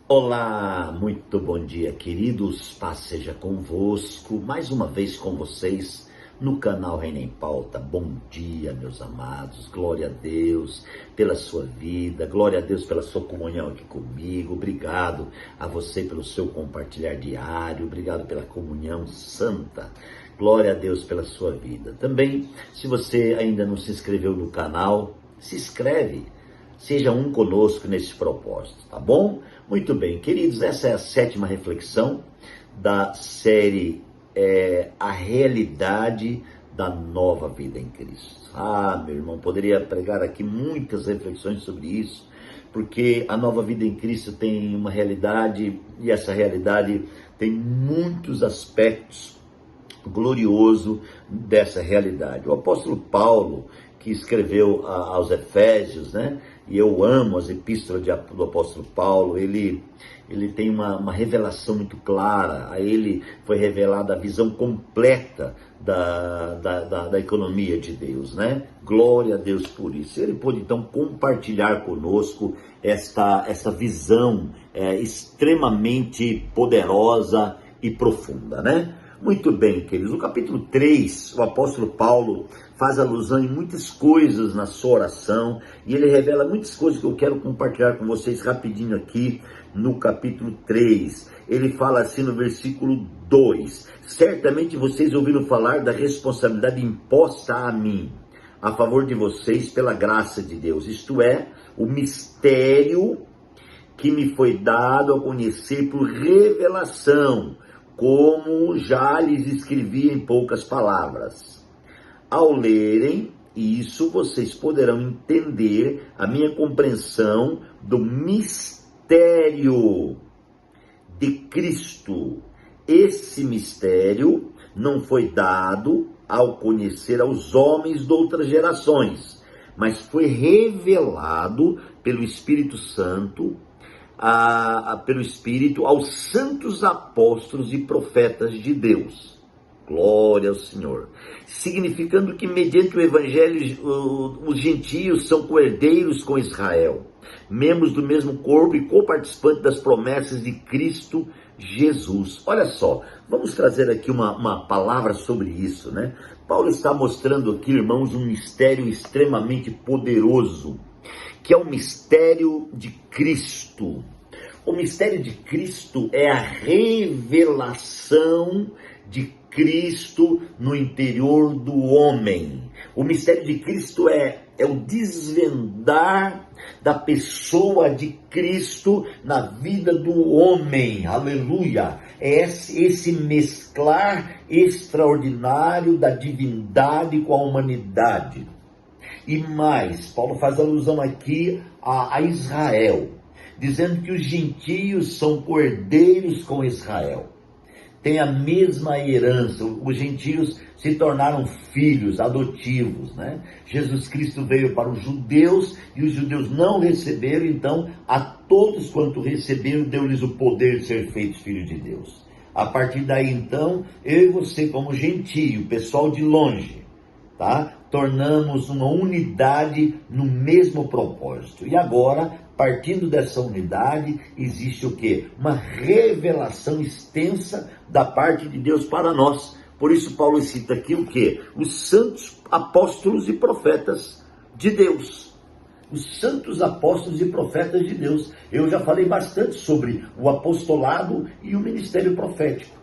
Olá, muito bom dia, queridos. Paz seja convosco, mais uma vez com vocês no canal Reina em Pauta. Bom dia, meus amados. Glória a Deus pela sua vida, glória a Deus pela sua comunhão aqui comigo. Obrigado a você pelo seu compartilhar diário, obrigado pela comunhão santa. Glória a Deus pela sua vida. Também, se você ainda não se inscreveu no canal, se inscreve. Seja um conosco nesse propósito, tá bom? Muito bem, queridos, essa é a 7ª reflexão da série A Realidade da Nova Vida em Cristo. Meu irmão, poderia pregar aqui muitas reflexões sobre isso, porque a nova vida em Cristo tem uma realidade, e essa realidade tem muitos aspectos gloriosos dessa realidade. O apóstolo Paulo, que escreveu aos Efésios, né? E eu amo as epístolas do apóstolo Paulo. Ele tem uma revelação muito clara. A ele foi revelada a visão completa da economia de Deus, né? Glória a Deus por isso. Ele pôde então compartilhar conosco essa visão extremamente poderosa e profunda, né? Muito bem, queridos. No capítulo 3, o apóstolo Paulo faz alusão em muitas coisas na sua oração, e ele revela muitas coisas que eu quero compartilhar com vocês rapidinho aqui no capítulo 3. Ele fala assim no versículo 2: certamente vocês ouviram falar da responsabilidade imposta a mim, a favor de vocês pela graça de Deus, isto é, o mistério que me foi dado a conhecer por revelação, como já lhes escrevi em poucas palavras. Ao lerem isso, vocês poderão entender a minha compreensão do mistério de Cristo. Esse mistério não foi dado ao conhecer aos homens de outras gerações, mas foi revelado pelo Espírito Santo, pelo Espírito aos santos apóstolos e profetas de Deus. Glória ao Senhor. Significando que mediante o Evangelho os gentios são coerdeiros com Israel, membros do mesmo corpo e coparticipantes das promessas de Cristo Jesus. Olha só, vamos trazer aqui uma palavra sobre isso, né? Paulo está mostrando aqui, irmãos, um mistério extremamente poderoso, que é o mistério de Cristo. O mistério de Cristo é a revelação de Cristo no interior do homem. O mistério de Cristo é o desvendar da pessoa de Cristo na vida do homem. Aleluia! É esse mesclar extraordinário da divindade com a humanidade. E mais, Paulo faz alusão aqui a Israel, dizendo que os gentios são coerdeiros com Israel, tem a mesma herança. Os gentios se tornaram filhos adotivos, né? Jesus Cristo veio para os judeus e os judeus não receberam, então a todos quanto receberam deu-lhes o poder de ser feitos filhos de Deus. A partir daí então, eu e você como gentio, pessoal de longe, tá? Tornamos uma unidade no mesmo propósito. E agora, partindo dessa unidade, existe o quê? Uma revelação extensa da parte de Deus para nós. Por isso Paulo cita aqui o quê? Os santos apóstolos e profetas de Deus. Os santos apóstolos e profetas de Deus. Eu já falei bastante sobre o apostolado e o ministério profético,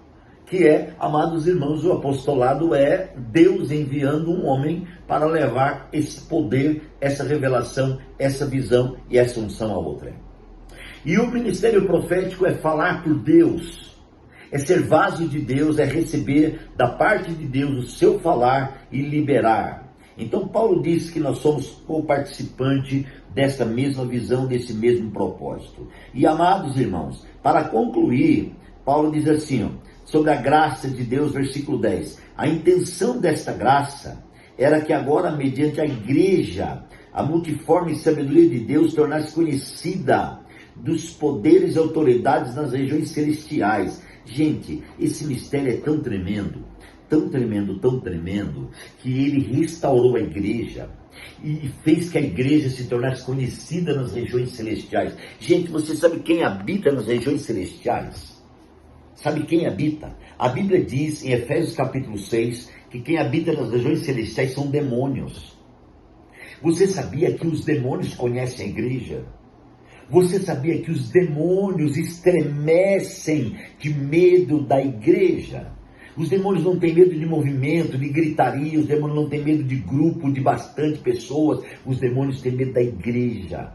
que é, amados irmãos, o apostolado é Deus enviando um homem para levar esse poder, essa revelação, essa visão e essa unção a outra. E o ministério profético é falar por Deus, é ser vaso de Deus, é receber da parte de Deus o seu falar e liberar. Então Paulo diz que nós somos co-participantes dessa mesma visão, desse mesmo propósito. E amados irmãos, para concluir, Paulo diz assim, sobre a graça de Deus, versículo 10. A intenção desta graça era que agora, mediante a igreja, a multiforme sabedoria de Deus tornasse conhecida dos poderes e autoridades nas regiões celestiais. Gente, esse mistério é tão tremendo, tão tremendo, tão tremendo, que ele restaurou a igreja. e fez que a igreja se tornasse conhecida nas regiões celestiais. Gente, você sabe quem habita nas regiões celestiais? Sabe quem habita? A Bíblia diz em Efésios capítulo 6 que quem habita nas regiões celestiais são demônios. Você sabia que os demônios conhecem a igreja? Você sabia que os demônios estremecem de medo da igreja? Os demônios não têm medo de movimento, de gritaria, os demônios não têm medo de grupo, de bastante pessoas, os demônios têm medo da igreja.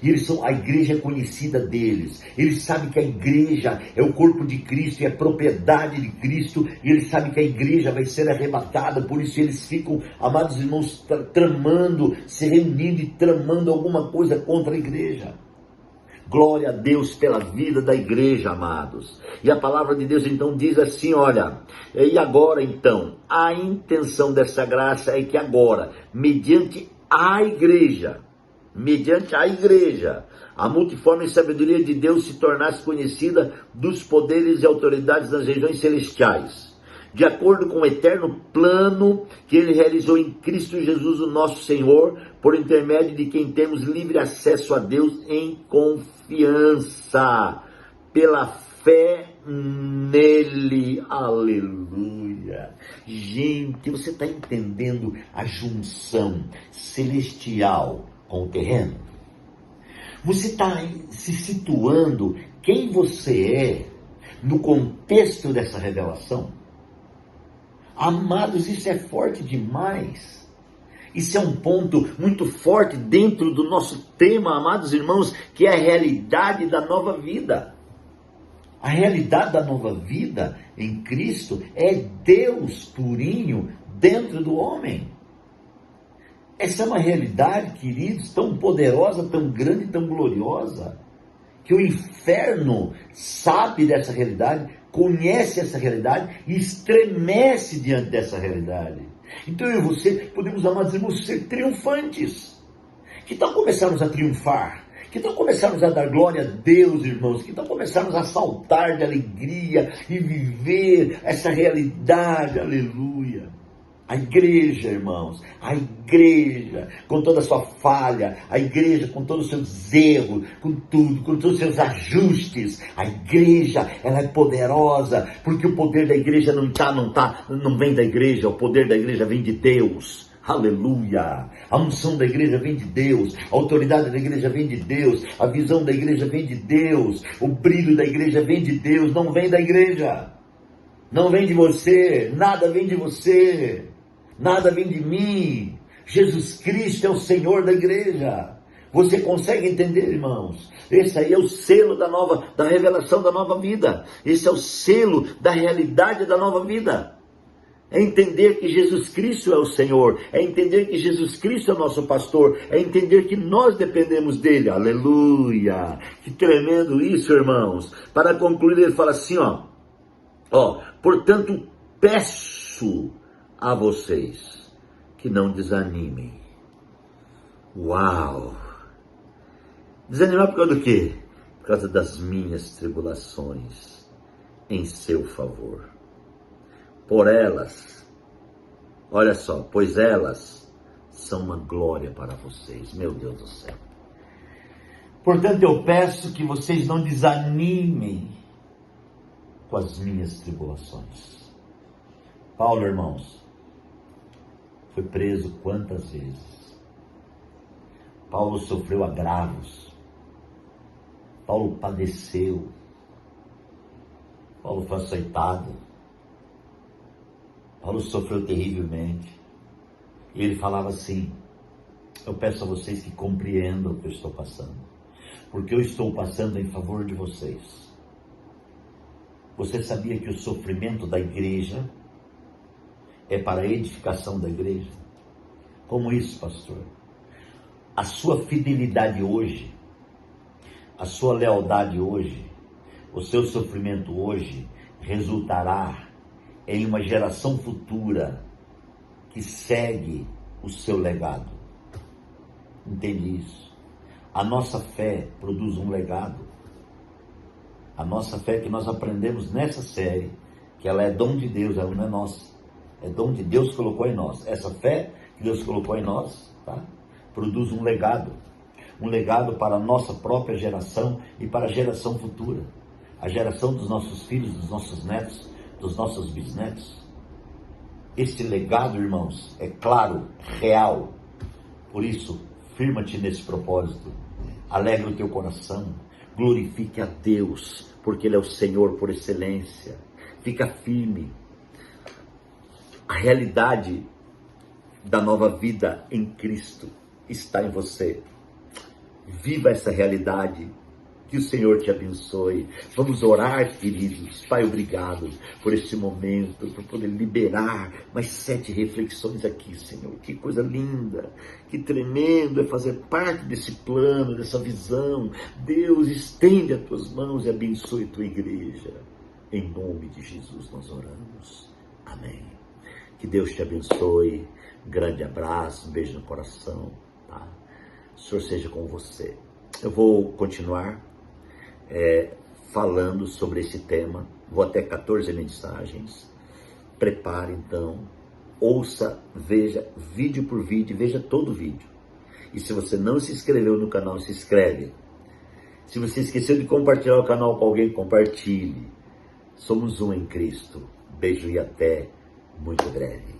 E a igreja é conhecida deles, eles sabem que a igreja é o corpo de Cristo e é propriedade de Cristo, e eles sabem que a igreja vai ser arrebatada, por isso eles ficam, amados irmãos, tramando, se reunindo e tramando alguma coisa contra a igreja. Glória a Deus pela vida da igreja, amados. E a palavra de Deus então diz assim, olha, e agora então, a intenção dessa graça é que agora, mediante a igreja, a multiforme sabedoria de Deus se tornasse conhecida dos poderes e autoridades das regiões celestiais, de acordo com o eterno plano que ele realizou em Cristo Jesus, o nosso Senhor, por intermédio de quem temos livre acesso a Deus em confiança, pela fé nele. Aleluia. Gente, você está entendendo a junção celestial com o terreno? Você está se situando quem você é no contexto dessa revelação? Amados, isso é forte demais. Isso é um ponto muito forte dentro do nosso tema, amados irmãos, que é a realidade da nova vida. A realidade da nova vida em Cristo é Deus purinho dentro do homem. Essa é uma realidade, queridos, tão poderosa, tão grande, tão gloriosa, que o inferno sabe dessa realidade, conhece essa realidade e estremece diante dessa realidade. Então eu e você podemos, amados irmãos, ser triunfantes. Que tal começarmos a triunfar? Que tal começarmos a dar glória a Deus, irmãos? Que tal começarmos a saltar de alegria e viver essa realidade? Aleluia! A igreja, irmãos, a igreja com toda a sua falha, a igreja com todos os seus erros, com tudo, com todos os seus ajustes, a igreja, ela é poderosa, porque o poder da igreja não vem da igreja, o poder da igreja vem de Deus. Aleluia! A unção da igreja vem de Deus, a autoridade da igreja vem de Deus, a visão da igreja vem de Deus, o brilho da igreja vem de Deus, não vem da igreja, não vem de você, nada vem de você. Nada vem de mim. Jesus Cristo é o Senhor da igreja. Você consegue entender, irmãos? Esse aí é o selo da revelação da nova vida. Esse é o selo da realidade da nova vida. É entender que Jesus Cristo é o Senhor. É entender que Jesus Cristo é o nosso pastor. É entender que nós dependemos dele. Aleluia! Que tremendo isso, irmãos. Para concluir, ele fala assim, portanto, peço a vocês que não desanimem. Uau! Desanimar por causa do quê? Por causa das minhas tribulações em seu favor. Por elas, olha só, pois elas são uma glória para vocês, meu Deus do céu. Portanto, eu peço que vocês não desanimem com as minhas tribulações. Paulo, irmãos, foi preso quantas vezes? Paulo sofreu agravos. Paulo padeceu. Paulo foi açoitado. Paulo sofreu terrivelmente. E ele falava assim, eu peço a vocês que compreendam o que eu estou passando, porque eu estou passando em favor de vocês. Você sabia que o sofrimento da igreja é para a edificação da igreja? Como isso, pastor? A sua fidelidade hoje, a sua lealdade hoje, o seu sofrimento hoje resultará em uma geração futura que segue o seu legado. Entende isso? A nossa fé produz um legado. A nossa fé que nós aprendemos nessa série, que ela é dom de Deus, ela não é nossa. É dom de Deus que colocou em nós. Essa fé que Deus colocou em nós, tá? Produz um legado para a nossa própria geração e para a geração futura, a geração dos nossos filhos, dos nossos netos, dos nossos bisnetos. Este legado, irmãos, é claro, real. Por isso, firma-te nesse propósito, alegra o teu coração, glorifique a Deus, porque Ele é o Senhor por excelência. Fica firme. A realidade da nova vida em Cristo está em você. Viva essa realidade. Que o Senhor te abençoe. Vamos orar, queridos. Pai, obrigado por esse momento, por poder liberar mais 7 reflexões aqui, Senhor. Que coisa linda, que tremendo é fazer parte desse plano, dessa visão. Deus, estende as tuas mãos e abençoe a tua igreja. Em nome de Jesus nós oramos. Amém. Que Deus te abençoe. Um grande abraço, um beijo no coração. Tá? O Senhor seja com você. Eu vou continuar falando sobre esse tema. Vou até 14 mensagens. Prepare então, ouça, veja vídeo por vídeo, veja todo o vídeo. E se você não se inscreveu no canal, se inscreve. Se você esqueceu de compartilhar o canal com alguém, compartilhe. Somos um em Cristo. Beijo e até muito breve.